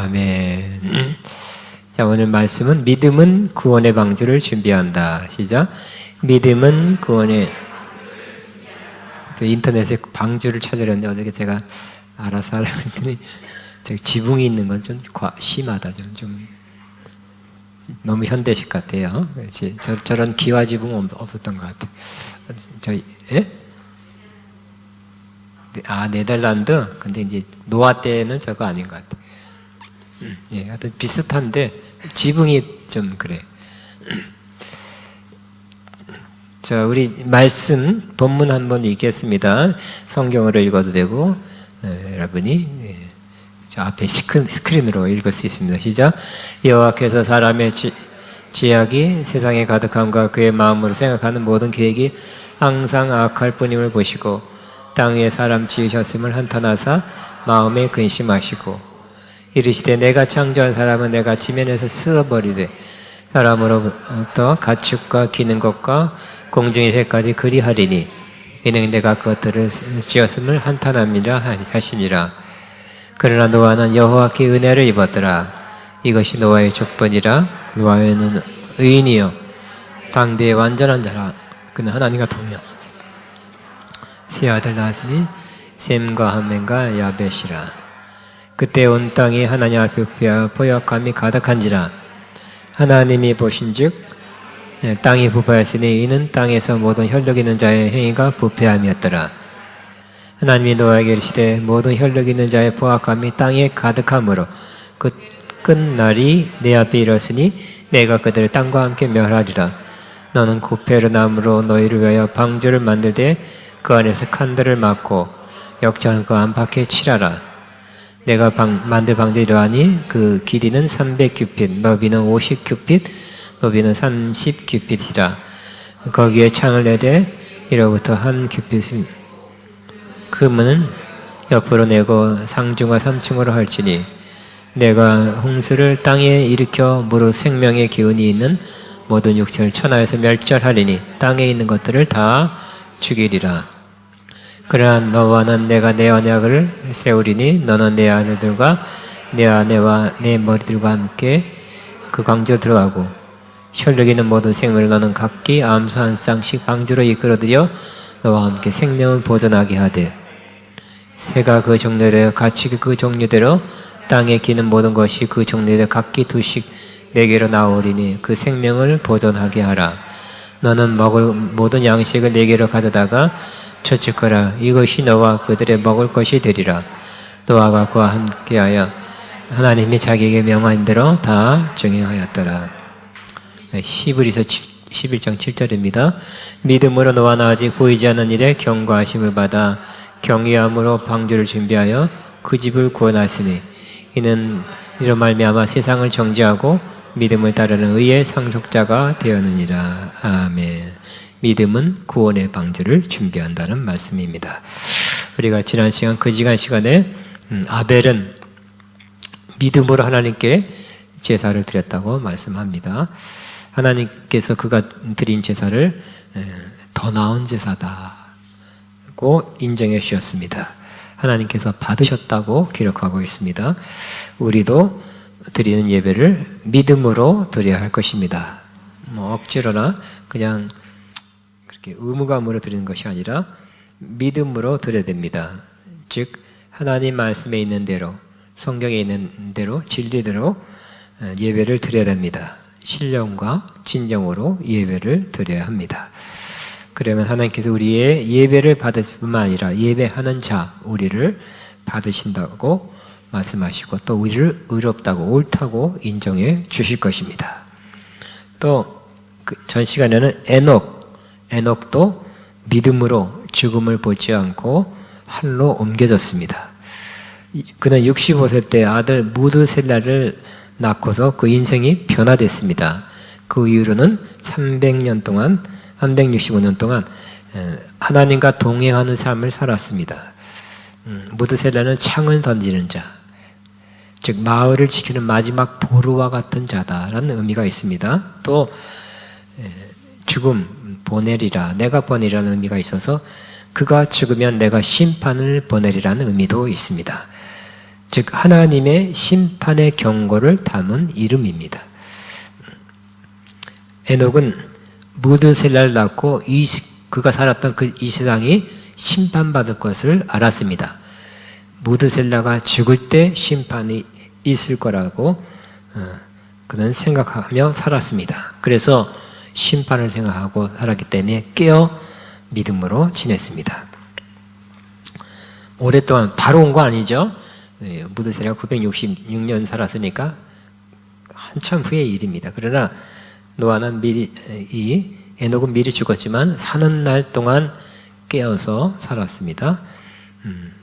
아멘. 자, 오늘 말씀은 믿음은 구원의 방주를 준비한다. 시작. 믿음은 구원의 인터넷에 방주를 찾으려는데 어저께 제가 알아서 하려고 했더니 지붕이 있는 건 좀 심하다. 좀 너무 현대식 같아요. 그렇지. 저런 기와 지붕 없었던 것 같아요. 저희 네덜란드. 근데 이제 노아 때는 저거 아닌 것 같아요. 예, 하여튼 비슷한데 지붕이 좀 그래. 자, 우리 말씀 본문 한번 읽겠습니다. 성경으로 읽어도 되고 여러분이 저 앞에 스크린으로 읽을 수 있습니다. 시작. 여호와께서 사람의 지약이 세상에 가득함과 그의 마음으로 생각하는 모든 계획이 항상 악할 뿐임을 보시고 땅 위에 사람 지으셨음을 한탄하사 마음에 근심하시고 이르시되 내가 창조한 사람은 내가 지면에서 쓸어버리되 사람으로부터 가축과 기는 것과 공중의 새까지 그리하리니 이는 내가 그것들을 지었음을 한탄함이라 하시니라. 그러나 노아는 여호와께 은혜를 입었더라. 이것이 노아의 족본이라. 노아는 의인이요 당대의 완전한 자라. 그는 하나님과 동행 세 아들 낳았으니 셈과 함과 야벳이라. 그때 온 땅이 하나님 앞에 포역함이 가득한지라. 하나님이 보신즉 땅이 부패하였으니 이는 땅에서 모든 혈력 있는 자의 행위가 부패함이었더라. 하나님이 노아에게 이르시되 모든 혈력 있는 자의 포악함이 땅에 가득함으로 그 끝날이 내 앞에 이르렀으니 내가 그들을 땅과 함께 멸하리라. 너는 고페르 나무로 너희를 위하여 방주를 만들되 그 안에서 칸들을 막고 역전을 그 안팎에 칠하라. 내가 만들 방주 이러하니 그 길이는 300규핏, 너비는 50규핏, 높이는 30규핏이라. 거기에 창을 내되 이로부터 한 규핏은 그문은 옆으로 내고 상중하 3층으로 할지니 내가 홍수를 땅에 일으켜 무릇 생명의 기운이 있는 모든 육체를 천하에서 멸절하리니 땅에 있는 것들을 다 죽이리라. 그러나 너와는 내가 내 언약을 세우리니 너는 내 아내들과 내 아내와 내 머리들과 함께 그 광주로 들어가고 혈력 있는 모든 생물을 너는 각기 암수 한 쌍씩 방주로 이끌어들여 너와 함께 생명을 보존하게 하되 새가 그 종류대로 가축이 그 종류대로 땅에 기는 모든 것이 그 종류대로 각기 두씩 내게로 나오리니 그 생명을 보존하게 하라. 너는 먹을 모든 양식을 내게로 가져다가 처치거라. 이것이 너와 그들의 먹을 것이 되리라. 노아가 그와 함께하여 하나님이 자기에게 명한 대로 다 정행하였더라. 히브리서 11장 7절입니다. 믿음으로 노아는 아직 보이지 않는 일에 경고하심을 받아 경외함으로 방주를 준비하여 그 집을 구원하시니 이는 이로 말미암아 세상을 정죄하고 믿음을 따르는 의의 상속자가 되었느니라. 아멘. 믿음은 구원의 방주를 준비한다는 말씀입니다. 우리가 지난 시간 그지간 시간에 아벨은 믿음으로 하나님께 제사를 드렸다고 말씀합니다. 하나님께서 그가 드린 제사를 더 나은 제사다고 인정해 주셨습니다. 하나님께서 받으셨다고 기록하고 있습니다. 우리도 드리는 예배를 믿음으로 드려야 할 것입니다. 억지로나 그냥 그렇게 의무감으로 드리는 것이 아니라 믿음으로 드려야 됩니다. 즉 하나님 말씀에 있는 대로 성경에 있는 대로 진리대로 예배를 드려야 됩니다. 신령과 진정으로 예배를 드려야 합니다. 그러면 하나님께서 우리의 예배를 받으실 뿐만 아니라 예배하는 자 우리를 받으신다고 말씀하시고 또 우리를 의롭다고 옳다고 인정해 주실 것입니다. 또 전 시간에는 에녹도 믿음으로 죽음을 보지 않고 하늘로 옮겨졌습니다. 그는 65세 때 아들 무드셀라를 낳고서 그 인생이 변화됐습니다. 그 이후로는 365년 동안 하나님과 동행하는 삶을 살았습니다. 무드셀라는 창을 던지는 자, 즉 마을을 지키는 마지막 보루와 같은 자다라는 의미가 있습니다. 또 죽음, 보내리라, 내가 보내리라는 의미가 있어서 그가 죽으면 내가 심판을 보내리라는 의미도 있습니다. 즉 하나님의 심판의 경고를 담은 이름입니다. 에녹은 무드셀라를 낳고 그가 살았던 이 세상이 심판받을 것을 알았습니다. 무드셀라가 죽을 때 심판이 있을 거라고 그는 생각하며 살았습니다. 그래서 심판을 생각하고 살았기 때문에 깨어 믿음으로 지냈습니다. 오랫동안 바로 온 거 아니죠? 무드셀라가 966년 살았으니까 한참 후의 일입니다. 그러나 노아는 에녹은 미리 죽었지만 사는 날 동안 깨어서 살았습니다.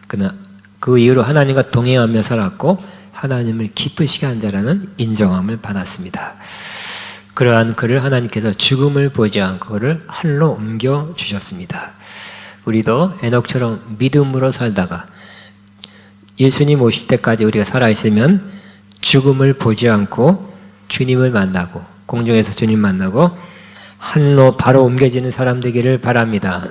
그러나 그 이후로 하나님과 동행하며 살았고 하나님을 기쁘시게 한 자라는 인정함을 받았습니다. 그러한 그를 하나님께서 죽음을 보지 않고 그를 하늘로 옮겨 주셨습니다. 우리도 에녹처럼 믿음으로 살다가 예수님 오실 때까지 우리가 살아있으면 죽음을 보지 않고 주님을 만나고 공중에서 주님 만나고 하늘로 바로 옮겨지는 사람 되기를 바랍니다.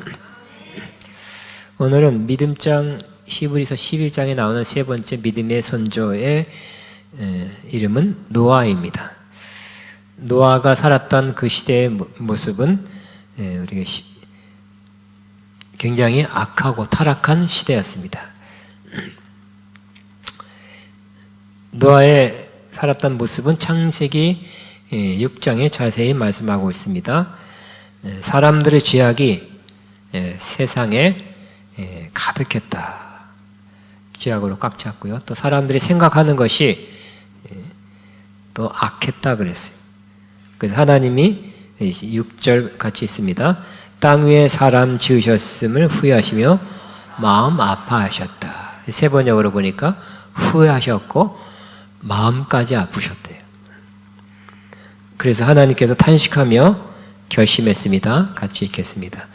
오늘은 믿음장 히브리서 11장에 나오는 세 번째 믿음의 선조의 이름은 노아입니다. 노아가 살았던 그 시대의 모습은 우리가 굉장히 악하고 타락한 시대였습니다. 노아의 살았던 모습은 창세기 6장에 자세히 말씀하고 있습니다. 사람들의 죄악이 세상에 가득했다. 죄악으로 꽉 찼고요. 또 사람들이 생각하는 것이 또 악했다 그랬어요. 그래서 하나님이 6절 같이 있습니다. 땅 위에 사람 지으셨음을 후회하시며 마음 아파하셨다. 세 번역으로 보니까 후회하셨고 마음까지 아프셨대요. 그래서 하나님께서 탄식하며 결심했습니다. 같이 읽겠습니다.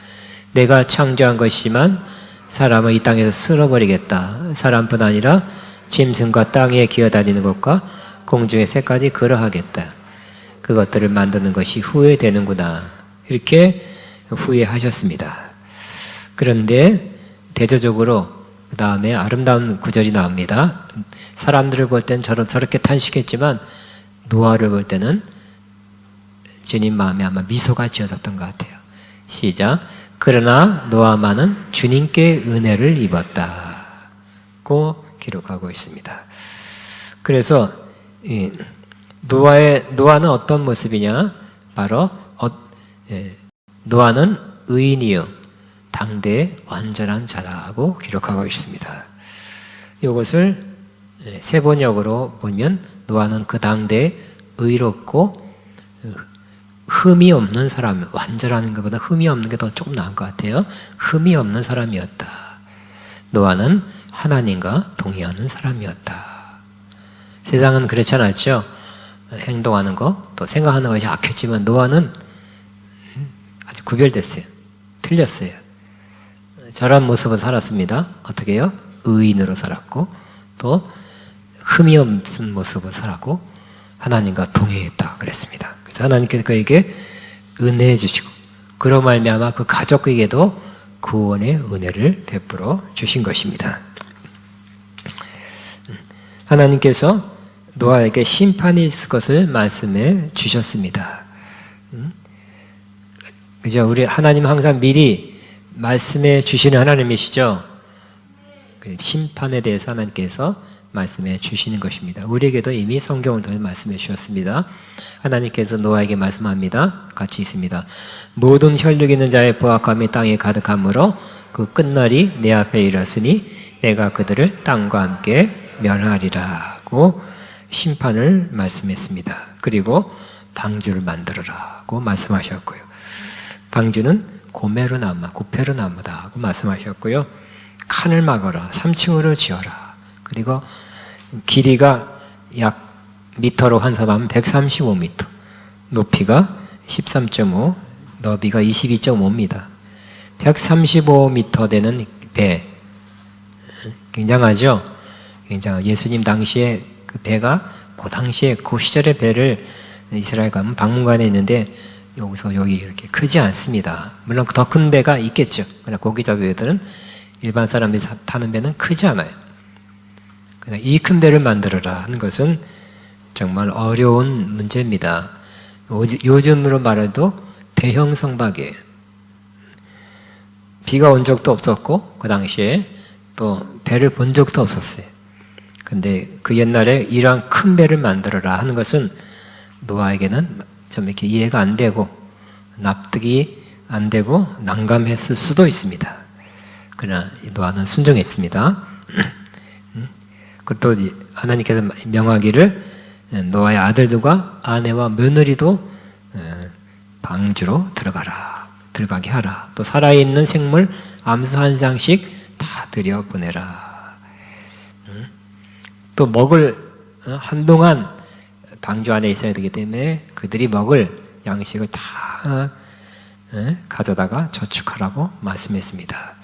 내가 창조한 것이지만 사람을 이 땅에서 쓸어버리겠다. 사람뿐 아니라 짐승과 땅 위에 기어다니는 것과 공중의 새까지 그러하겠다. 그것들을 만드는 것이 후회되는구나. 이렇게 후회하셨습니다. 그런데 대조적으로 그 다음에 아름다운 구절이 나옵니다. 사람들을 볼 때는 저렇게 탄식했지만 노아를 볼 때는 주님 마음에 아마 미소가 지어졌던 것 같아요. 시작. 그러나 노아만은 주님께 은혜를 입었다고 기록하고 있습니다. 그래서 노아는 어떤 모습이냐? 바로 노아는 의인이요 당대의 완전한 자라고 기록하고 있습니다. 이것을 세번역으로 보면 노아는 그 당대에 의롭고 흠이 없는 사람, 완전한 것보다 흠이 없는 게 더 조금 나은 것 같아요. 흠이 없는 사람이었다. 노아는 하나님과 동의하는 사람이었다. 세상은 그렇지 않았죠. 행동하는 거, 또 생각하는 것이 악했지만 노아는 아주 구별됐어요. 틀렸어요. 저런 모습을 살았습니다. 어떻게 해요? 의인으로 살았고 또 흠이 없는 모습을 살았고 하나님과 동행했다 그랬습니다. 그래서 하나님께서 그에게 은혜해 주시고 그로 말미암아 그 가족에게도 구원의 은혜를 베풀어 주신 것입니다. 하나님께서 노아에게 심판이 있을 것을 말씀해 주셨습니다. 그죠? 우리 하나님 항상 미리 말씀해 주시는 하나님이시죠? 심판에 대해서 하나님께서 말씀해 주시는 것입니다. 우리에게도 이미 성경을 통해 말씀해 주셨습니다. 하나님께서 노아에게 말씀합니다. 같이 있습니다. 모든 혈육 있는 자의 포악함이 땅에 가득하므로 그 끝날이 내 앞에 이르렀으니 내가 그들을 땅과 함께 멸하리라고 심판을 말씀했습니다. 그리고 방주를 만들어라고 말씀하셨고요. 방주는 고메르나무, 구페르나무다고 말씀하셨고요. 칸을 막아라, 3층으로 지어라. 그리고 길이가 약 미터로 환산하면 135m, 높이가 13.5, 너비가 22.5입니다. 135m 되는 배, 굉장하죠? 예수님 당시에 그 배가 그 당시에 그 시절의 배를 이스라엘 가면 박물관에 있는데 여기서 여기 이렇게 크지 않습니다. 물론 더 큰 배가 있겠죠. 그러나 고기잡이 배들은 일반 사람들이 타는 배는 크지 않아요. 그냥 이 큰 배를 만들어라 하는 것은 정말 어려운 문제입니다. 요즘으로 말해도 대형 성박이에요. 비가 온 적도 없었고 그 당시에 또 배를 본 적도 없었어요. 근데 그 옛날에 이러한 큰 배를 만들어라 하는 것은 노아에게는 좀 이렇게 이해가 안 되고 납득이 안 되고 난감했을 수도 있습니다. 그러나 노아는 순종했습니다. 그리고 또 하나님께서 명하기를 노아의 아들들과 아내와 며느리도 방주로 들어가게 하라. 또 살아있는 생물 암수 한 쌍씩 다 들여보내라. 또 먹을 한동안 방주 안에 있어야 되기 때문에 그들이 먹을 양식을 다 가져다가 저축하라고 말씀했습니다.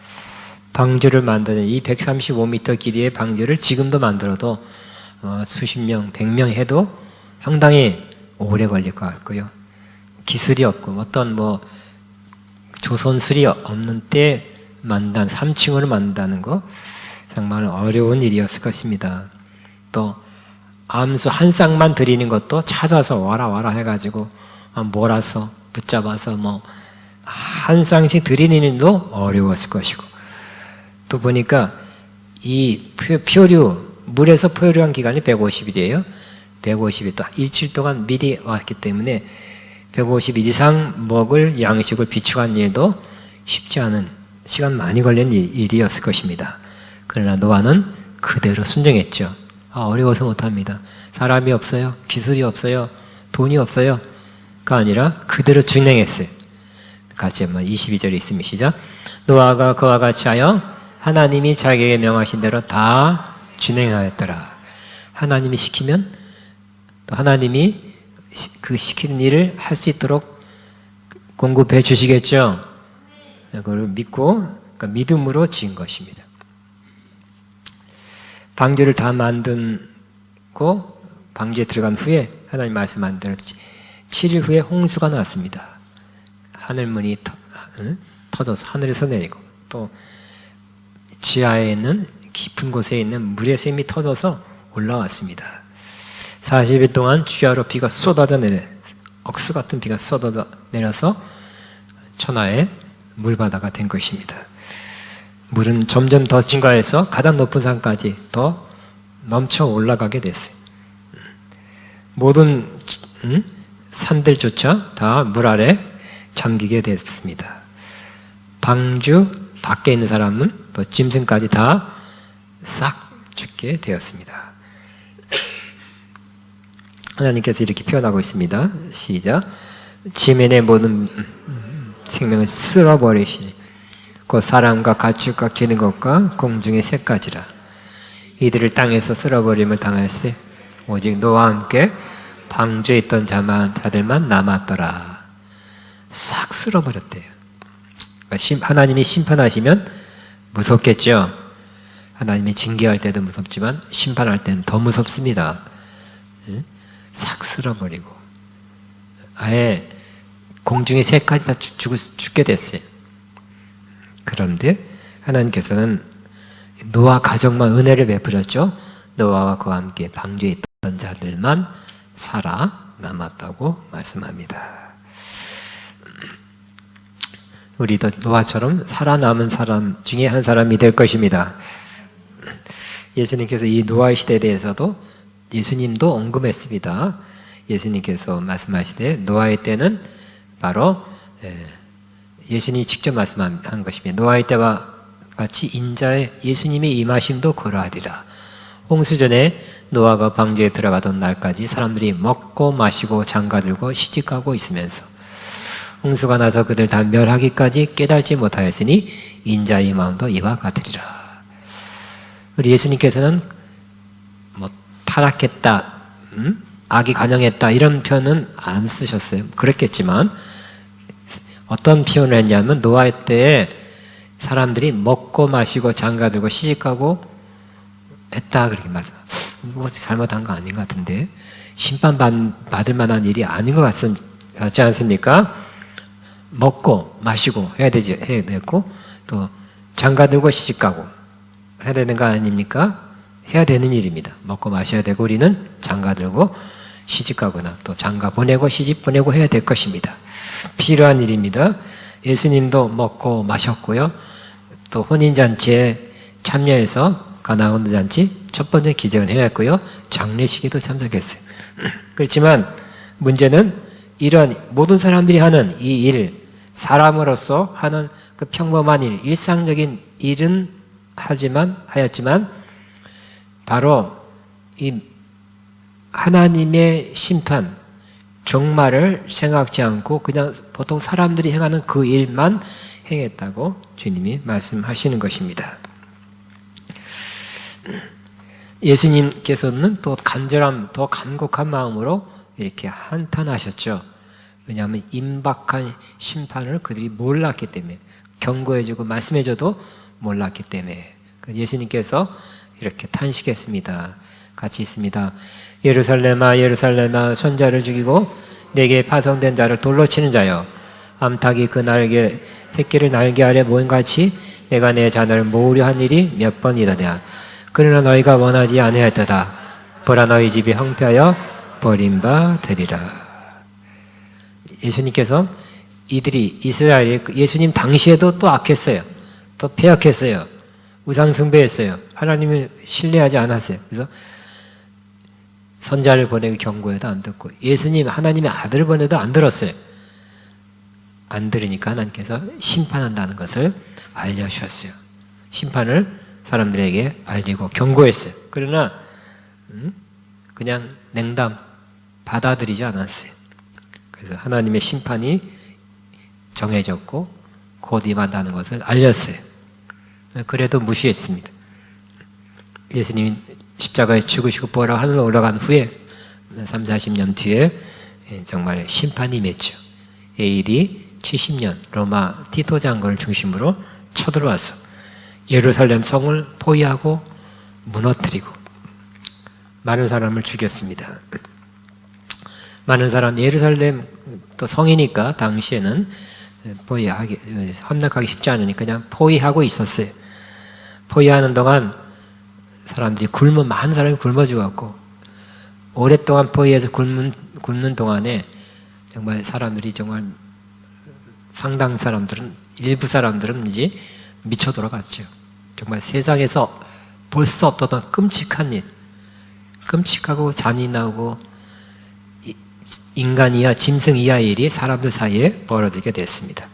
방주를 만드는 이 135m 길이의 방주를 지금도 만들어도 수십 명, 100명 해도 상당히 오래 걸릴 것 같고요. 기술이 없고 어떤 조선술이 없는 때 3층으로 만든다는 거 정말 어려운 일이었을 것입니다. 또 암수 한 쌍만 드리는 것도 찾아서 와라 해가지고 몰아서 붙잡아서 한 쌍씩 드리는 일도 어려웠을 것이고, 또 보니까 이 표류, 물에서 표류한 기간이 150일이에요. 150일 동안 일주일 동안 미리 왔기 때문에 150일 이상 먹을 양식을 비축한 일도 쉽지 않은, 시간 많이 걸린 일이었을 것입니다. 그러나 노아는 그대로 순종했죠. 어려워서 못합니다. 사람이 없어요. 기술이 없어요. 돈이 없어요. 가 아니라 그대로 준행했어요. 같이 한번 22절에 있으면 시작. 노아가 그와 같이 하여 하나님이 자기에게 명하신 대로 다 준행하였더라. 하나님이 시키면 또 하나님이 그 시키는 일을 할 수 있도록 공급해 주시겠죠. 그걸 믿고, 그러니까 믿음으로 지은 것입니다. 방주를 다 만들고 방주에 들어간 후에 하나님 말씀한 대로 7일 후에 홍수가 났습니다. 하늘문이 터져서 하늘에서 내리고, 또 지하에 있는 깊은 곳에 있는 물의 샘이 터져서 올라왔습니다. 40일 동안 주야로 비가 쏟아져 억수 같은 비가 쏟아져 내려서 천하의 물바다가 된 것입니다. 물은 점점 더 증가해서 가장 높은 산까지 더 넘쳐 올라가게 됐어요. 모든 산들조차 다 물 아래 잠기게 됐습니다. 방주 밖에 있는 사람은 또 짐승까지 다 싹 죽게 되었습니다. 하나님께서 이렇게 표현하고 있습니다. 시작. 지면의 모든 생명을 쓸어버리시니 곧 사람과 가축과 기는 것과 공중의 새까지라. 이들을 땅에서 쓸어버림을 당하였을 때 오직 노아와 함께 방주에 있던 자들만 남았더라. 싹 쓸어버렸대요. 하나님이 심판하시면 무섭겠죠. 하나님이 징계할 때도 무섭지만 심판할 때는 더 무섭습니다. 싹 쓸어버리고 아예 공중의 새까지 다 죽게 됐어요. 그런데 하나님께서는 노아 가정만 은혜를 베푸셨죠. 노아와 그와 함께 방주에 있던 자들만 살아남았다고 말씀합니다. 우리도 노아처럼 살아남은 사람 중에 한 사람이 될 것입니다. 예수님께서 이 노아의 시대에 대해서도 예수님도 언급했습니다. 예수님께서 말씀하시되 노아의 때는 바로 예수님이 직접 말씀한 것입니다. 노아의 때와 같이 인자의 예수님의 임하심도 그러하리라. 홍수전에 노아가 방주에 들어가던 날까지 사람들이 먹고 마시고 장가들고 시집가고 있으면서 홍수가 나서 그들 다 멸하기까지 깨달지 못하였으니 인자의 마음도 이와 같으리라. 우리 예수님께서는 타락했다, 악이 관영했다 이런 표현은 안 쓰셨어요. 그랬겠지만 어떤 표현을 했냐면 노아의 때에 사람들이 먹고 마시고 장가들고 시집가고 했다 그렇게 말해요. 이것이 잘못한 거 아닌 것 같은데 심판받을 만한 일이 아닌 것 같지 않습니까? 먹고 마시고 해야 되고 또 장가들고 시집가고 해야 되는 거 아닙니까? 해야 되는 일입니다. 먹고 마셔야 되고 우리는 장가 들고 시집 가거나 또 장가 보내고 시집 보내고 해야 될 것입니다. 필요한 일입니다. 예수님도 먹고 마셨고요. 또 혼인잔치에 참여해서 가나 혼인잔치 첫 번째 기적을 해왔고요. 장례식에도 참석했어요. 그렇지만 문제는 이런 모든 사람들이 하는 이 일, 사람으로서 하는 그 평범한 일, 일상적인 일은 하였지만 바로 이 하나님의 심판, 종말을 생각지 않고 그냥 보통 사람들이 행하는 그 일만 행했다고 주님이 말씀하시는 것입니다. 예수님께서는 또 간절한, 더 간곡한 마음으로 이렇게 한탄하셨죠. 왜냐하면 임박한 심판을 그들이 몰랐기 때문에, 경고해주고 말씀해줘도 몰랐기 때문에. 예수님께서 이렇게 탄식했습니다. 같이 있습니다. 예루살렘아 예루살렘아 손자를 죽이고 내게 파송된 자를 돌로 치는 자여, 암탉이 그 날개 새끼를 날개 아래 모인 같이 내가 내 자녀를 모으려 한 일이 몇 번이더냐. 그러나 너희가 원하지 아니하였도다. 보라 너희 집이 황폐하여 버림받으리라. 예수님께서 이들이 이스라엘이 예수님 당시에도 또 악했어요. 또 패역했어요. 우상 숭배했어요. 하나님을 신뢰하지 않았어요. 그래서 선자를 보내고 경고해도 안 듣고, 예수님 하나님의 아들을 보내도 안 들었어요. 안 들으니까 하나님께서 심판한다는 것을 알려주셨어요. 심판을 사람들에게 알리고 경고했어요. 그러나 그냥 냉담 받아들이지 않았어요. 그래서 하나님의 심판이 정해졌고 곧 임한다는 것을 알렸어요. 그래도 무시했습니다. 예수님이 십자가에 죽으시고 부활하고 하늘로 올라간 후에 30, 40년 뒤에 정말 심판이 임했죠. AD 70년 로마 티토 장군을 중심으로 쳐들어와서 예루살렘 성을 포위하고 무너뜨리고 많은 사람을 죽였습니다. 많은 사람, 예루살렘 또 성이니까 당시에는 함락하기 쉽지 않으니까 그냥 포위하고 있었어요. 포위하는 동안 사람들이 많은 사람이 굶어 죽었고, 오랫동안 포위해서 굶는 동안에 정말 사람들이 정말 상당 사람들은, 일부 사람들은 이제 미쳐 돌아갔죠. 정말 세상에서 볼 수 없던 끔찍한 일, 끔찍하고 잔인하고 인간 이하, 짐승 이하의 일이 사람들 사이에 벌어지게 됐습니다.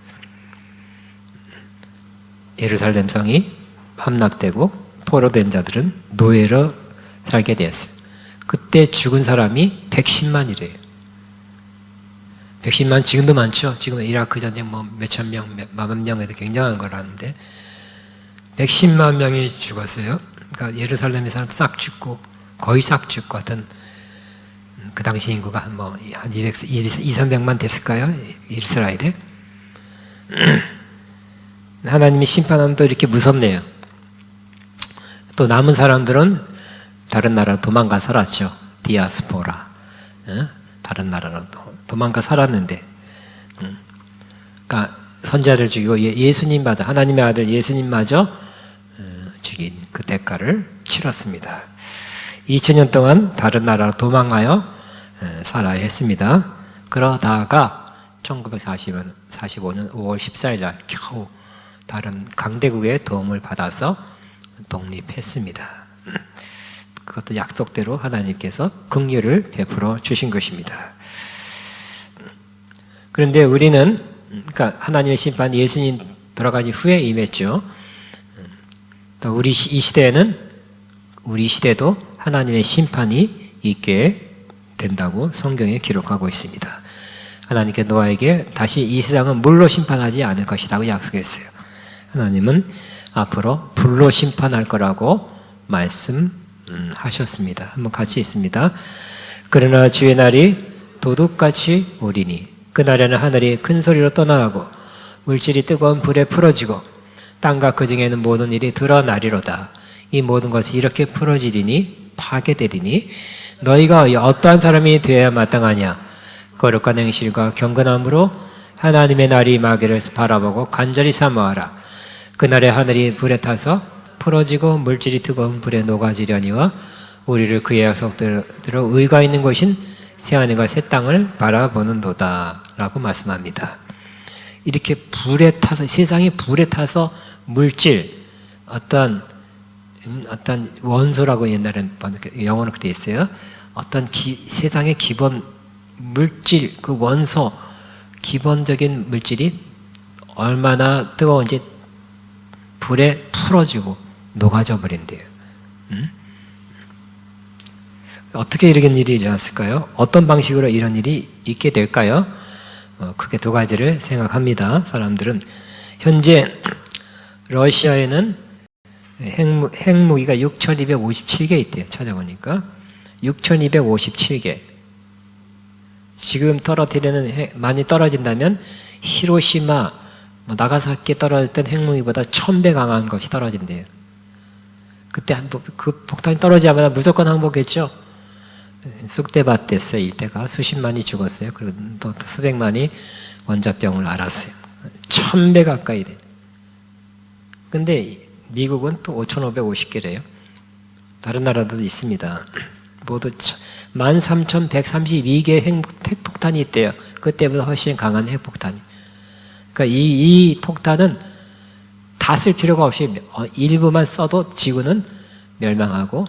예루살렘 성이 함락되고 포로된 자들은 노예로 살게 되었어요. 그때 죽은 사람이 110만이래요. 110만 지금도 많죠. 지금 이라크 전쟁 몇천 명, 몇만 명에도 굉장한 거라는데 110만 명이 죽었어요. 그러니까 예루살렘의 사람 싹 죽고 거의 싹 죽고 하여튼 그 당시 인구가 한 200~300만 됐을까요? 이스라엘에. 하나님이 심판하면 또 이렇게 무섭네요. 또 남은 사람들은 다른 나라로 도망가 살았죠. 디아스포라. 다른 나라로 도망가 살았는데, 그러니까 선자를 죽이고 예수님마저, 하나님의 아들 예수님마저 죽인 그 대가를 치렀습니다. 2000년 동안 다른 나라로 도망가여 살아야 했습니다. 그러다가 1945년 5월 14일 날 겨우 다른 강대국의 도움을 받아서 독립했습니다. 그것도 약속대로 하나님께서 긍휼을 베풀어 주신 것입니다. 그런데 우리는, 그러니까 하나님의 심판이 예수님 돌아가신 후에 임했죠. 또 우리 시대도 하나님의 심판이 있게 된다고 성경에 기록하고 있습니다. 하나님께 노아에게 다시 이 세상은 물로 심판하지 않을 것이라고 약속했어요. 하나님은 앞으로 불로 심판할 거라고 말씀하셨습니다. 한번 같이 있습니다. 그러나 주의 날이 도둑같이 오리니 그날에는 하늘이 큰 소리로 떠나가고 물질이 뜨거운 불에 풀어지고 땅과 그 중에 있는 모든 일이 드러나리로다. 이 모든 것이 이렇게 풀어지리니 파괴되리니 너희가 어떠한 사람이 되어야 마땅하냐. 거룩한 행실과 경건함으로 하나님의 날이 임하기를 바라보고 간절히 사모하라. 그날에 하늘이 불에 타서 풀어지고 물질이 뜨거운 불에 녹아지려니와 우리를 그의 약속대로 의가 있는 곳인 새하늘과 새 땅을 바라보는도다 라고 말씀합니다. 이렇게 불에 타서, 세상이 불에 타서 물질, 어떤 원소라고 옛날엔 영어로 그렇게 있어요. 어떤 세상의 기본 물질, 그 원소, 기본적인 물질이 얼마나 뜨거운지 불에 풀어지고 녹아져 버린대요. 어떻게 이런 일이 일어났을까요? 어떤 방식으로 이런 일이 있게 될까요? 크게 두 가지를 생각합니다. 사람들은 현재 러시아에는 핵무기가 6,257개 있대요. 찾아보니까 6,257개. 지금 떨어뜨리는 많이 떨어진다면 히로시마, 나가사키에 떨어졌던 핵무기보다 1,000배 강한 것이 떨어진대요. 그때 그 폭탄이 떨어지자마자 무조건 항복했죠. 쑥대밭 됐어요. 일대가 수십만이 죽었어요. 그리고 또 수백만이 원자병을 앓았어요. 1,000배 가까이 돼요. 근데 미국은 또 5,550개래요. 다른 나라도 있습니다. 모두 13,132개의 핵폭탄이 있대요. 그때보다 훨씬 강한 핵폭탄이. 그러니까 이 폭탄은 다 쓸 필요가 없이 일부만 써도 지구는 멸망하고,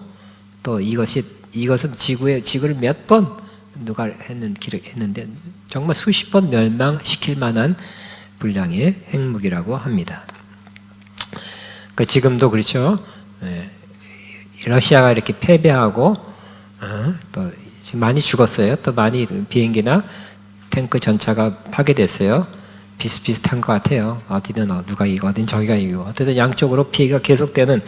또 이것은 지구를 몇 번 누가 기록했는데 정말 수십 번 멸망시킬 만한 분량의 핵무기라고 합니다. 그러니까 지금도 그렇죠. 러시아가 이렇게 패배하고 또 지금 많이 죽었어요. 또 많이 비행기나 탱크 전차가 파괴됐어요. 비슷비슷한 것 같아요. 어디든 누가 이기고 어디든 저기가 이기고 어쨌든 양쪽으로 피해가 계속되는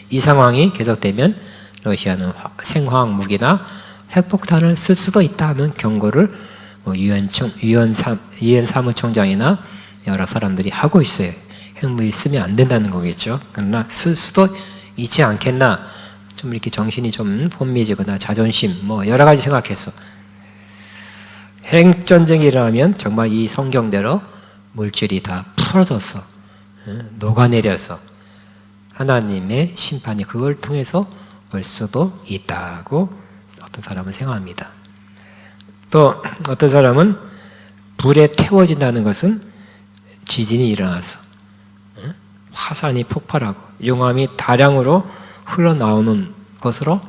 이 상황이 계속되면 러시아는 생화학 무기나 핵폭탄을 쓸 수도 있다는 경고를 유엔 사무총장이나 여러 사람들이 하고 있어요. 핵무기 쓰면 안 된다는 거겠죠. 그러나 쓸 수도 있지 않겠나. 좀 이렇게 정신이 좀 혼미해지거나 자존심 여러 가지 생각해서 핵전쟁이 일어나면 정말 이 성경대로 물질이 다 풀어져서 녹아내려서 하나님의 심판이 그걸 통해서 올 수도 있다고 어떤 사람은 생각합니다. 또 어떤 사람은 불에 태워진다는 것은 지진이 일어나서 화산이 폭발하고 용암이 다량으로 흘러나오는 것으로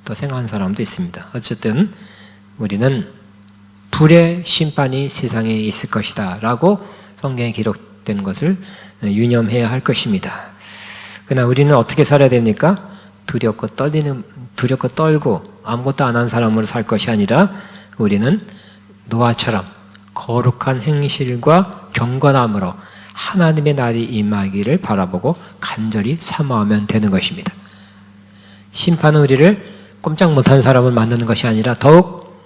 또 생각하는 사람도 있습니다. 어쨌든 우리는 불의 심판이 세상에 있을 것이다 라고 성경에 기록된 것을 유념해야 할 것입니다. 그러나 우리는 어떻게 살아야 됩니까? 두렵고 떨고 아무것도 안 한 사람으로 살 것이 아니라 우리는 노아처럼 거룩한 행실과 경건함으로 하나님의 날이 임하기를 바라보고 간절히 사모하면 되는 것입니다. 심판은 우리를 꼼짝 못한 사람을 만드는 것이 아니라 더욱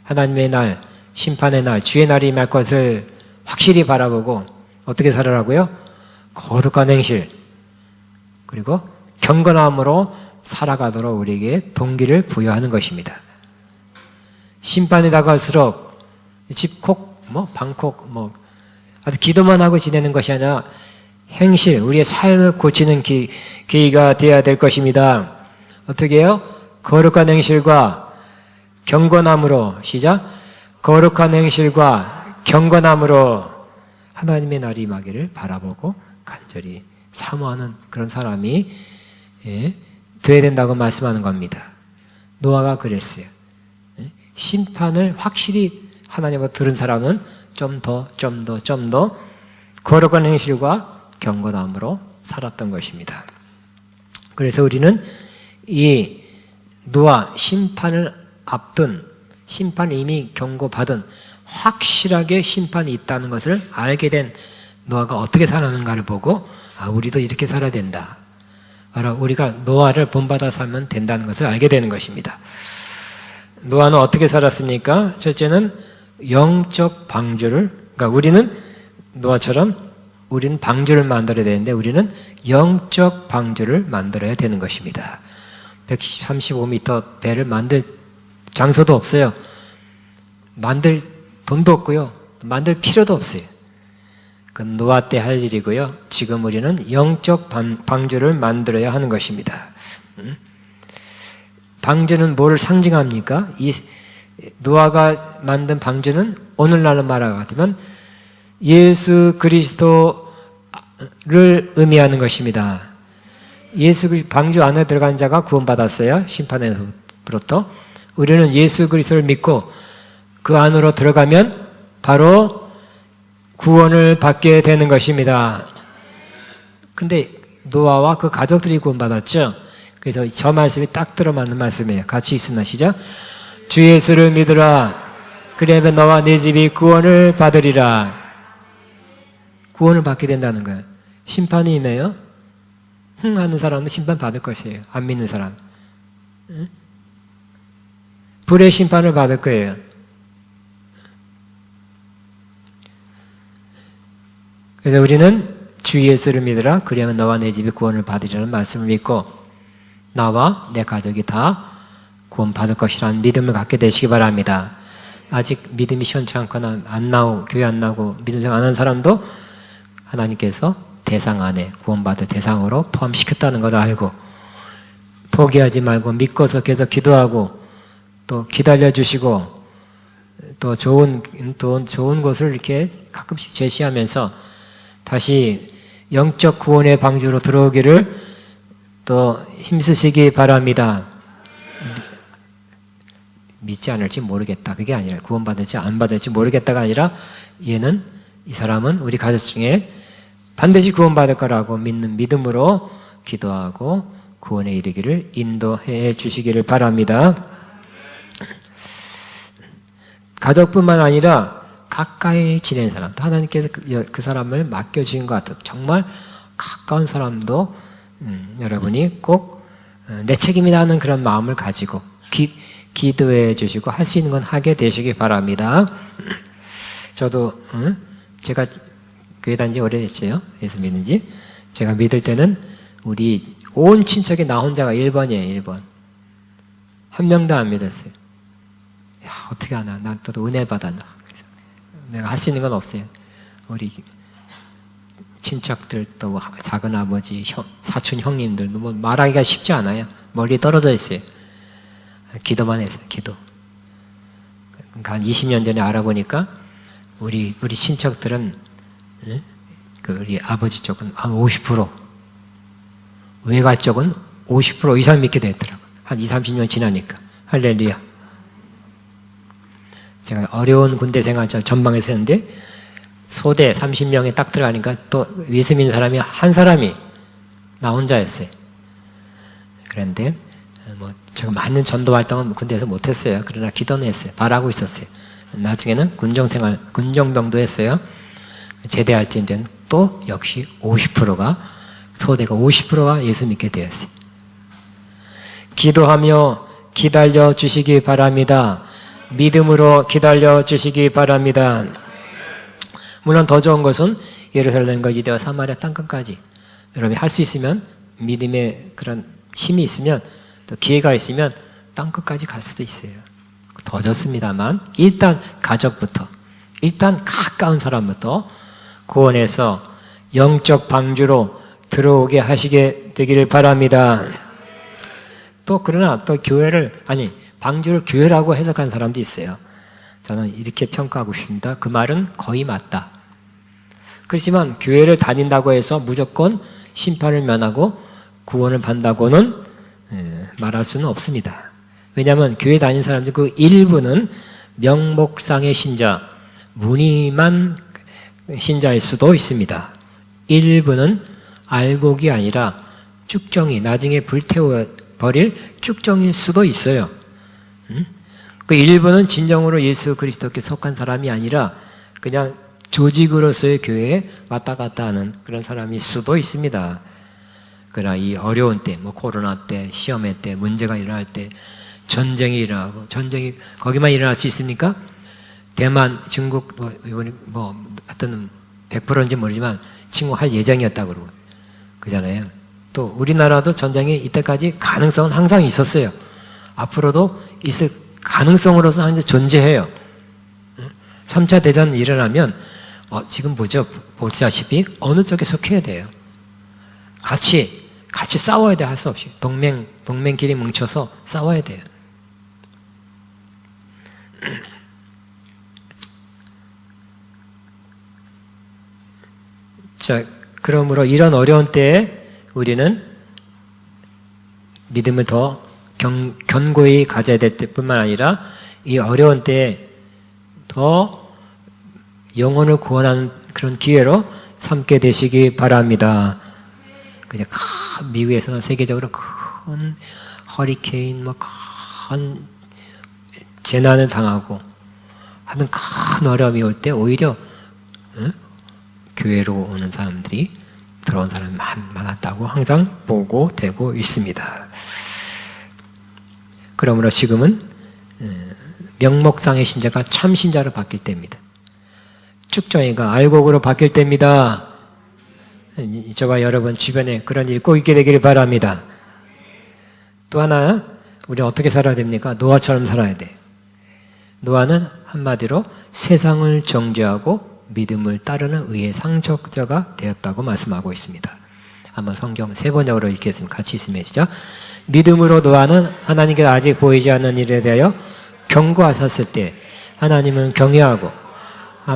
하나님의 날, 심판의 날, 주의 날이 임할 것을 확실히 바라보고 어떻게 살아라고요? 거룩한 행실 그리고 경건함으로 살아가도록 우리에게 동기를 부여하는 것입니다. 심판이 다가갈수록 집콕, 방콕, 아주 기도만 하고 지내는 것이 아니라 행실, 우리의 삶을 고치는 계기가 되어야 될 것입니다. 어떻게 해요? 거룩한 행실과 경건함으로 시작. 거룩한 행실과 경건함으로 하나님의 날이 임하기를 바라보고 간절히 사모하는 그런 사람이 되어야 된다고 말씀하는 겁니다. 노아가 그랬어요. 심판을 확실히 하나님으로 들은 사람은 좀 더 거룩한 행실과 경건함으로 살았던 것입니다. 그래서 우리는 이 노아 심판을 앞둔, 심판을 이미 경고받은 확실하게 심판이 있다는 것을 알게 된 노아가 어떻게 살았는가를 보고 우리도 이렇게 살아야 된다. 바로 우리가 노아를 본받아 살면 된다는 것을 알게 되는 것입니다. 노아는 어떻게 살았습니까? 첫째는 영적 방주를, 그러니까 우리는 노아처럼 우리는 방주를 만들어야 되는데 우리는 영적 방주를 만들어야 되는 것입니다. 135m 배를 만들 장소도 없어요. 만들 돈도 없고요. 만들 필요도 없어요. 그 노아 때 할 일이고요. 지금 우리는 영적 방주를 만들어야 하는 것입니다. 방주는 뭐를 상징합니까? 이 노아가 만든 방주는 오늘날로 말하면 예수 그리스도를 의미하는 것입니다. 예수 그리스도 방주 안에 들어간 자가 구원받았어요. 심판에서부터. 우리는 예수 그리스도를 믿고 그 안으로 들어가면 바로 구원을 받게 되는 것입니다. 근데 노아와 그 가족들이 구원받았죠. 그래서 저 말씀이 딱 들어맞는 말씀이에요. 같이 있으나 시작. 주 예수를 믿으라. 그러면 너와 네 집이 구원을 받으리라. 구원을 받게 된다는 거예요. 심판이 임해요. 하는 사람은 심판 받을 것이에요. 안 믿는 사람. 불의 심판을 받을 거예요. 그래서 우리는 주 예수를 믿으라. 그러면 너와 내 집이 구원을 받으리라는 말씀을 믿고 나와 내 가족이 다 구원 받을 것이라는 믿음을 갖게 되시기 바랍니다. 아직 믿음이 시원치 않거나 교회 안 나오고 믿음 생활 안 하는 사람도 하나님께서 대상 안에 구원받을 대상으로 포함시켰다는 것을 알고 포기하지 말고 믿고서 계속 기도하고 또 기다려주시고 또 좋은 곳을 이렇게 가끔씩 제시하면서 다시 영적 구원의 방주로 들어오기를 또 힘쓰시기 바랍니다. 믿지 않을지 모르겠다. 그게 아니라 구원받을지 안 받을지 모르겠다가 아니라 이 사람은 우리 가족 중에 반드시 구원받을 거라고 믿는 믿음으로 기도하고 구원에 이르기를 인도해 주시기를 바랍니다. 가족뿐만 아니라 가까이 지낸 사람, 또 하나님께서 그 사람을 맡겨주신 것 같아요. 정말 가까운 사람도 여러분이 꼭 내 책임이다 하는 그런 마음을 가지고 기도해 주시고 할 수 있는 건 하게 되시기 바랍니다. 저도 제가 교회 다닌 지 오래됐어요. 예수 믿는 지. 제가 믿을 때는 우리 온 친척이 나 혼자가 1번이에요. 1번. 한 명도 안 믿었어요. 야, 어떻게 하나. 난 또 은혜 받았나. 내가 할 수 있는 건 없어요. 우리 친척들 또 작은 아버지, 사촌 형님들 뭐 말하기가 쉽지 않아요. 멀리 떨어져 있어요. 기도만 했어요. 기도. 그러니까 한 20년 전에 알아보니까 우리 친척들은 우리 아버지 쪽은 한 50%, 외가 쪽은 50% 이상 믿게 됐더라고요. 한 20, 30년 지나니까. 할렐루야. 제가 어려운 군대 생활 전방에서 했는데 소대 30명에 딱 들어가니까 또 예수 믿는 사람이 한 사람이 나 혼자였어요. 그런데 제가 많은 전도 활동은 군대에서 못했어요. 그러나 기도는 했어요. 바라고 있었어요. 나중에는 군정병도 했어요. 제대할 때는 또 역시 50%가 소대가 50%가 예수 믿게 되었어요. 기도하며 기다려 주시기 바랍니다. 믿음으로 기다려 주시기 바랍니다. 물론 더 좋은 것은 예루살렘과 유대와 사마리아 땅끝까지 여러분이 할 수 있으면 믿음의 그런 힘이 있으면 또 기회가 있으면 땅끝까지 갈 수도 있어요. 더 좋습니다만 일단 가족부터 일단 가까운 사람부터 구원해서 영적 방주로 들어오게 하시게 되기를 바랍니다. 또 그러나 또 방주를 교회라고 해석한 사람도 있어요. 저는 이렇게 평가하고 싶습니다. 그 말은 거의 맞다. 그렇지만 교회를 다닌다고 해서 무조건 심판을 면하고 구원을 받는다고는 말할 수는 없습니다. 왜냐하면 교회 다니는 사람들 그 일부는 명목상의 신자, 무늬만 신자일 수도 있습니다. 일부는 알곡이 아니라 쭉정이, 나중에 불태워버릴 쭉정일 수도 있어요. 그 일부는 진정으로 예수 그리스도께 속한 사람이 아니라 그냥 조직으로서의 교회에 왔다 갔다 하는 그런 사람일 수도 있습니다. 그러나 이 어려운 때, 코로나 때, 시험의 때, 문제가 일어날 때, 전쟁이 일어나고, 전쟁이 거기만 일어날 수 있습니까? 대만, 중국, 이번에 하여튼 100%인지 모르지만 침공할 예정이었다고 그러고 그잖아요. 또 우리나라도 전쟁이 이때까지 가능성은 항상 있었어요. 앞으로도 있을 가능성으로서 항상 존재해요. 3차 대전이 일어나면 지금 보시다시피 어느 쪽에 속해야 돼요. 같이 싸워야 돼. 할 수 없이 동맹끼리 뭉쳐서 싸워야 돼요. 자, 그러므로 이런 어려운 때에 우리는 믿음을 더 견고히 가져야 될 때뿐만 아니라 이 어려운 때에 더 영혼을 구원하는 그런 기회로 삼게 되시기 바랍니다. 그냥 미국에서는 세계적으로 큰 허리케인, 큰 재난을 당하고 하는 큰 어려움이 올 때 오히려 교회로 오는 사람들이 들어온 사람이 많았다고 항상 보고되고 있습니다. 그러므로 지금은 명목상의 신자가 참신자로 바뀔 때입니다. 축정이가 알곡으로 바뀔 때입니다. 저와 여러분 주변에 그런 일이 꼭 있게 되기를 바랍니다. 또 하나, 우리는 어떻게 살아야 됩니까? 노아처럼 살아야 돼. 노아는 한마디로 세상을 정죄하고 믿음을 따르는 의의 상속자가 되었다고 말씀하고 있습니다. 한번 성경 세 번역으로 읽겠습니다. 같이 있으면 시작. 믿음으로 노아는 하나님께서 아직 보이지 않는 일에 대하여 경고하셨을 때 하나님은 경외하고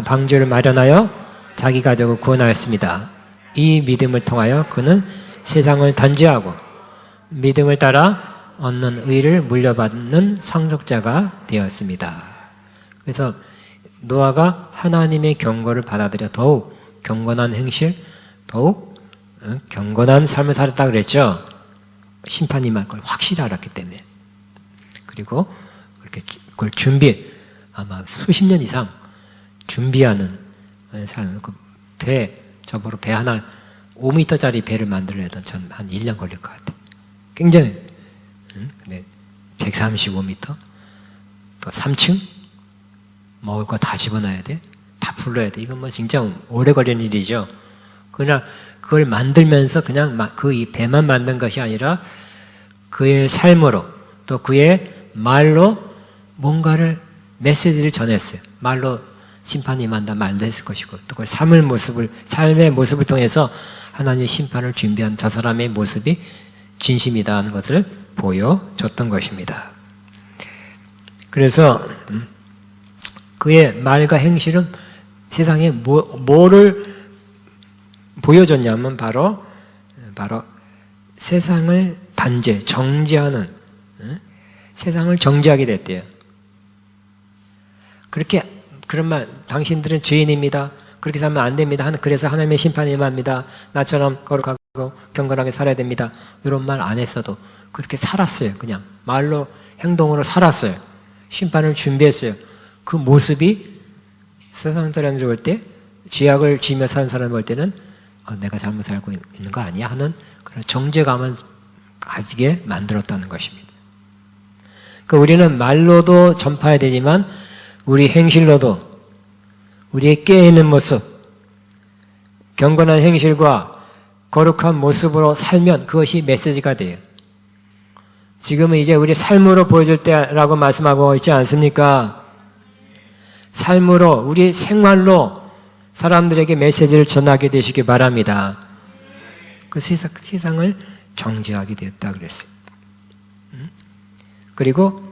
방주를 마련하여 자기 가족을 구원하였습니다. 이 믿음을 통하여 그는 세상을 단죄하고 믿음을 따라 얻는 의를 물려받는 상속자가 되었습니다. 그래서 노아가 하나님의 경고를 받아들여 더욱 경건한 행실, 더욱 경건한 삶을 살았다 그랬죠. 심판이 임할 걸 확실히 알았기 때문에. 그리고 그렇게 그걸 아마 수십 년 이상 준비하는 사람, 저보러 배 하나 5m짜리 배를 만들려던 전 한 1년 걸릴 것 같아요. 굉장히. 근데 135m, 또 3층, 먹을 거 다 집어넣어야 돼. 다 불러야 돼. 이건 진짜 오래 걸리는 일이죠. 그러나 그걸 만들면서 그냥 이 배만 만든 것이 아니라 그의 삶으로 또 그의 말로 뭔가를 메시지를 전했어요. 말로 심판이 임한다 말도 했을 것이고 또 그 삶의 모습을 통해서 하나님의 심판을 준비한 저 사람의 모습이 진심이다 하는 것을 보여줬던 것입니다. 그래서 그의 말과 행실은 세상에 뭐를 보여줬냐면 바로 세상을 정죄하는, 세상을 정죄하게 됐대요. 그런 말, 당신들은 죄인입니다. 그렇게 살면 안 됩니다. 그래서 하나님의 심판이 임합니다. 나처럼 거룩하고 경건하게 살아야 됩니다. 이런 말 안 했어도 그렇게 살았어요. 그냥 말로 행동으로 살았어요. 심판을 준비했어요. 그 모습이 세상 사람들 볼 때, 죄악을 지으며 사는 사람 볼 때는 내가 잘못 살고 있는 거 아니야? 하는 그런 정죄감을 가지게 만들었다는 것입니다. 우리는 말로도 전파해야 되지만 우리 행실로도 우리의 깨어있는 모습, 경건한 행실과 거룩한 모습으로 살면 그것이 메시지가 돼요. 지금은 이제 우리 삶으로 보여줄 때라고 말씀하고 있지 않습니까? 삶으로, 우리 생활로 사람들에게 메시지를 전하게 되시기 바랍니다. 그 세상을 정죄하게 되었다 그랬어요. 그리고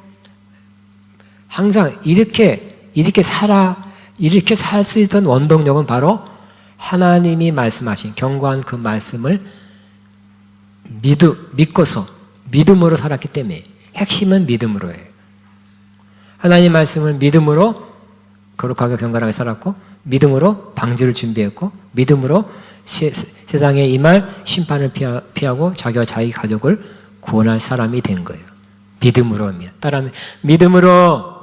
항상 이렇게 살 수 있던 원동력은 바로 하나님이 말씀하신 견고한 그 말씀을 믿고서 믿음으로 살았기 때문에 핵심은 믿음으로예요. 하나님 말씀을 믿음으로 거룩하게 경건하게 살았고 믿음으로 방주를 준비했고 믿음으로 세상에 임할 심판을 피하고 자기와 자기 가족을 구원할 사람이 된 거예요. 믿음으로입니다. 따라하면 믿음으로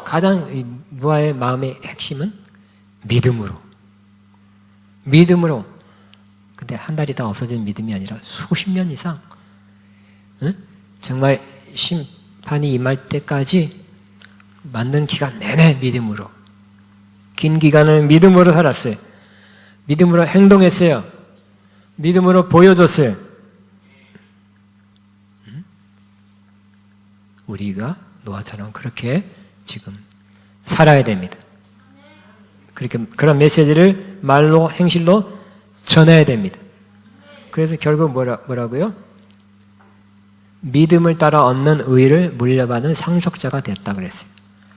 가장 노아의 마음의 핵심은 믿음으로. 근데 한 달이 다 없어진 믿음이 아니라 수십 년 이상 정말 심판이 임할 때까지 만든 기간 내내 믿음으로, 긴 기간을 믿음으로 살았어요. 믿음으로 행동했어요. 믿음으로 보여줬어요. 우리가 노아처럼 그렇게 지금 살아야 됩니다. 그렇게 그런 메시지를 말로 행실로 전해야 됩니다. 그래서 결국 뭐라고요? 믿음을 따라 얻는 의를 물려받은 상속자가 됐다 그랬어요.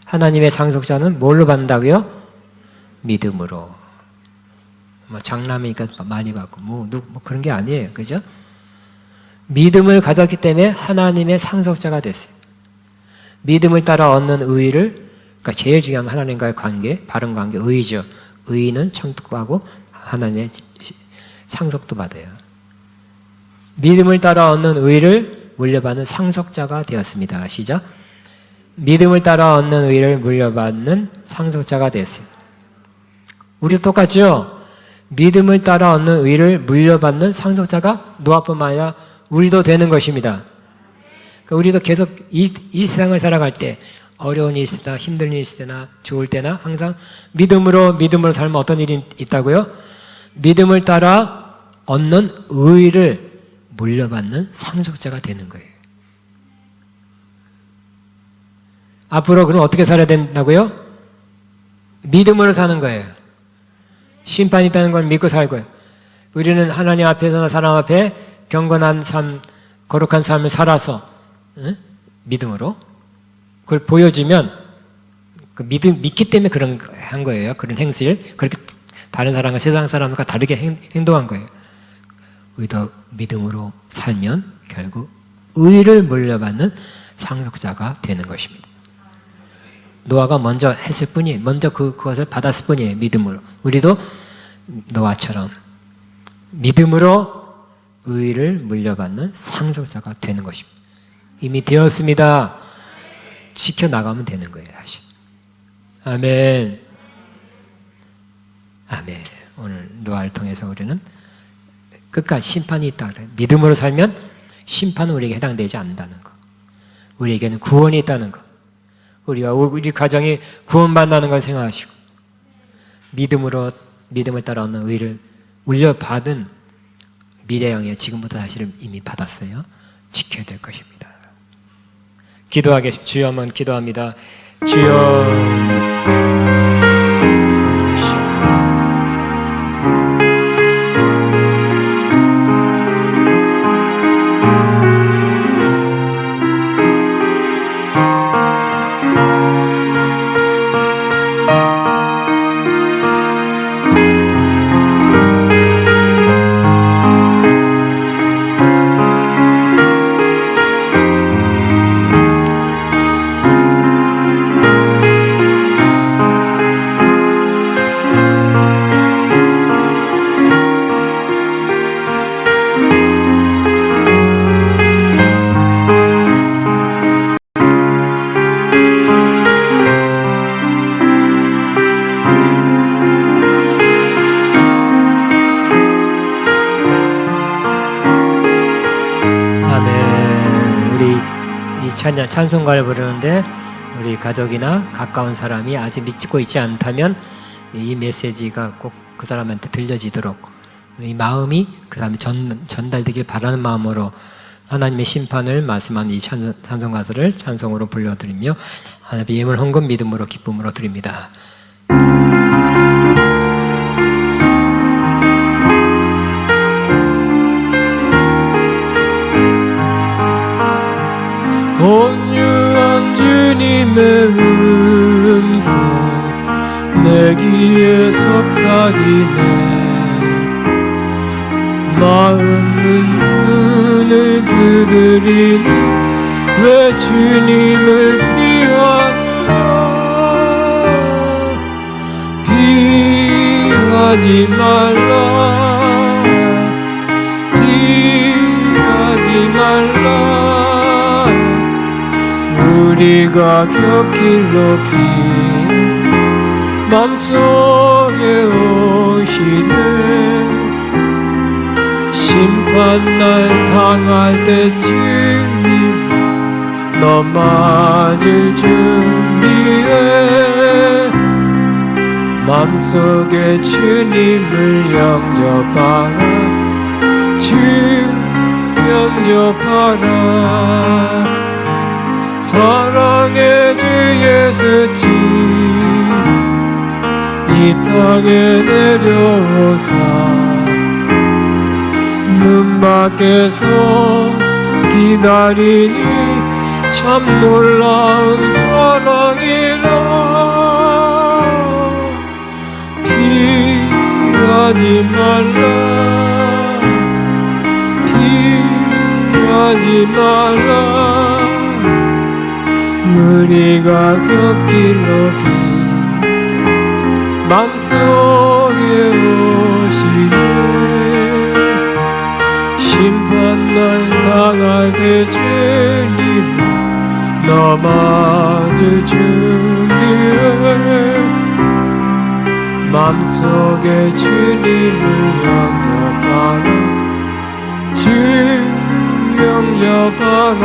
하나님의 상속자는 뭘로 받는다고요? 믿음으로. 뭐 장남이니까 많이 받고 뭐 그런 게 아니에요. 그죠? 믿음을 가졌기 때문에 하나님의 상속자가 됐어요. 믿음을 따라 얻는 의를, 그러니까 제일 중요한 하나님과의 관계, 바른 관계, 의죠. 의는 천국하고 하나님의 상속도 받아요. 믿음을 따라 얻는 의를 물려받는 상속자가 되었습니다. 시작. 믿음을 따라 얻는 의를 물려받는 상속자가 됐어요. 우리도 똑같죠? 믿음을 따라 얻는 의를 물려받는 상속자가 노아뿐만 아니라 우리도 되는 것입니다. 그러니까 우리도 계속 이 세상을 살아갈 때 어려운 일이 있을 때나 힘든 일이 있을 때나 좋을 때나 항상 믿음으로 살면 어떤 일이 있다고요? 믿음을 따라 얻는 의를 물려받는 상속자가 되는 거예요. 앞으로 그럼 어떻게 살아야 된다고요? 믿음으로 사는 거예요. 심판이 있다는 걸 믿고 살고요. 우리는 하나님 앞에서나 사람 앞에 경건한 삶, 거룩한 삶을 살아서 믿음으로 그걸 보여주면 그 믿기 때문에 그런 한 거예요. 그런 행실, 그렇게 다른 사람과 세상 사람과 다르게 행동한 거예요. 우리도 믿음으로 살면 결국 의를 물려받는 상속자가 되는 것입니다. 노아가 먼저 했을 뿐이에요. 먼저 그것을 받았을 뿐이에요. 믿음으로. 우리도 노아처럼 믿음으로 의를 물려받는 상속자가 되는 것입니다. 이미 되었습니다. 지켜나가면 되는 거예요. 사실. 아멘. 아멘. 오늘 노아를 통해서 우리는 끝까지 심판이 있다 그래요. 믿음으로 살면 심판은 우리에게 해당되지 않는다는 거. 우리에게는 구원이 있다는 거. 우리 가정이 구원받는다는 걸 생각하시고 믿음을 따라 얻는 의를 물려받은 미래형에 지금부터 사실은 이미 받았어요. 지켜야 될 것입니다. 기도하겠습니다. 주여 한번 기도합니다. 주여 찬송가를 부르는데 우리 가족이나 가까운 사람이 아직 믿고 있지 않다면 이 메시지가 꼭 그 사람한테 들려지도록 이 마음이 그 사람이 전달되길 바라는 마음으로 하나님의 심판을 말씀한 이 찬송가들을 찬송으로 불러드리며 하나님의 예물 헌금 믿음으로 기쁨으로 드립니다. 온유한 주님의 음성 내 귀에 속삭이네. 마음은 눈을 두드리니 왜 주님을 피하느냐. 피하지 말라 피하지 말라. 우리가 곁길 높이 맘속에 오시네. 심판날 당할 때 주님 너 맞을 준비해. 맘속에 주님을 영접하라. 주 영접하라. 사랑의 주 예수님 이 땅에 내려오사 문 밖에서 기다리니 참 놀라운 사랑이라. 피하지 말라, 피하지 말라. 우리가 곁길 높이 맘속에 오시네. 심판날 당할 때 주님을 넘어질 준비해. 맘속에 주님을 영접하라, 주 영접하라.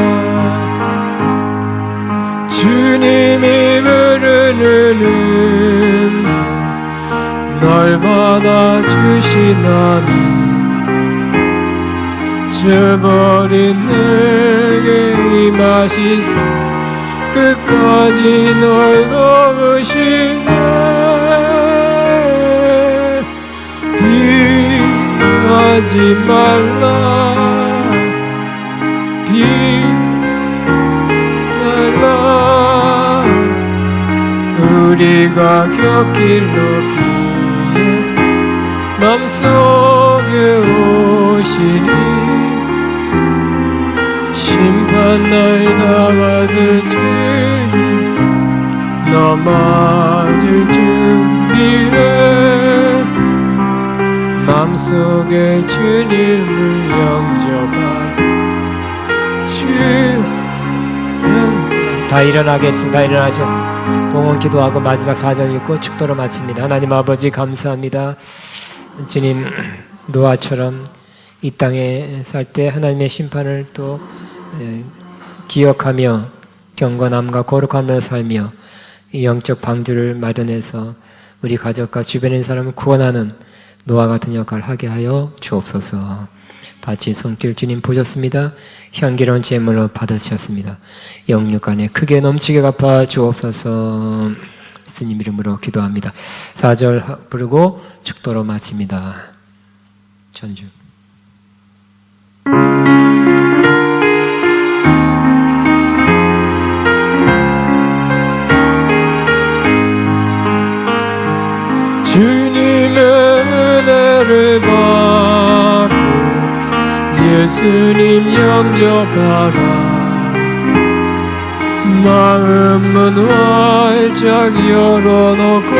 주님이 부르는 음성 널 받아주시나니 저버린 내게 임하시사 끝까지 널 도우시네. 피하지 말라, 피말라. 우리가 곁길 높이에 맘속에 오시니 심판날 당하듯 주님 넘어질 준비해. 맘속에 주님을 영접하라, 주 다 일어나겠습니다. 일어나셔 봉헌 기도하고 마지막 4절 읽고 축도로 마칩니다. 하나님 아버지 감사합니다. 주님, 노아처럼 이 땅에 살 때 하나님의 심판을 또 기억하며 경건함과 거룩함으로 살며 영적 방주를 마련해서 우리 가족과 주변에 있는 사람을 구원하는 노아 같은 역할을 하게 하여 주옵소서. 바친 손길 주님 보셨습니다. 향기로운 제물로 받으셨습니다. 영육 안에 크게 넘치게 갚아 주옵소서. 예수님 이름으로 기도합니다. 4절 부르고 축도로 마칩니다. 전주. 주님의 은혜를 받고 예수님 영접하라. 마음은 활짝 열어놓고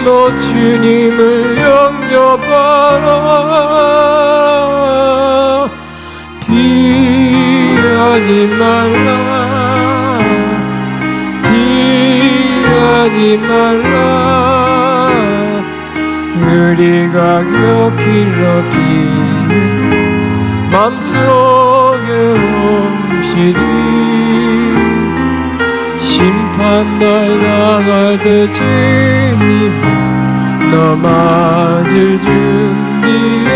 너 주님을 영접하라. 피하지 말라, 피하지 말라. 우리가 곁길 높이 맘속에 오시리. 심판날 당할 때 주님 넘어질 준비해.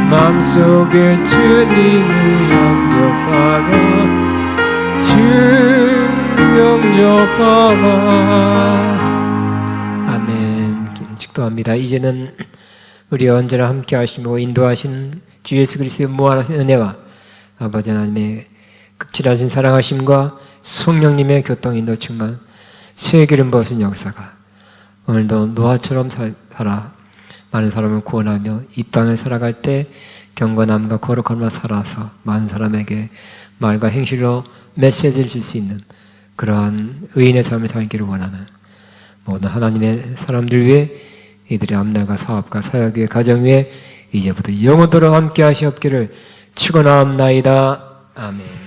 맘속에 주님을 영접하라, 주 영접하라. 아멘. 축도합니다. 이제는 우리 언제나 함께 하시고 인도하신 주 예수 그리스도의 무한하신 은혜와 아버지 하나님의 극진하신 사랑하심과 성령님의 교통 인도 충만 새 기름 부으신 역사가 오늘도 노아처럼 살아 많은 사람을 구원하며 이 땅을 살아갈 때 경건함과 거룩함으로 살아서 많은 사람에게 말과 행실로 메시지를 줄 수 있는 그러한 의인의 삶을 살기를 원하는 모든 하나님의 사람들 위해 이들의 앞날과 사업과 사역 위에 가정 위에 이제부터 영원토록 함께 하시옵기를 축원하옵나이다. 아멘.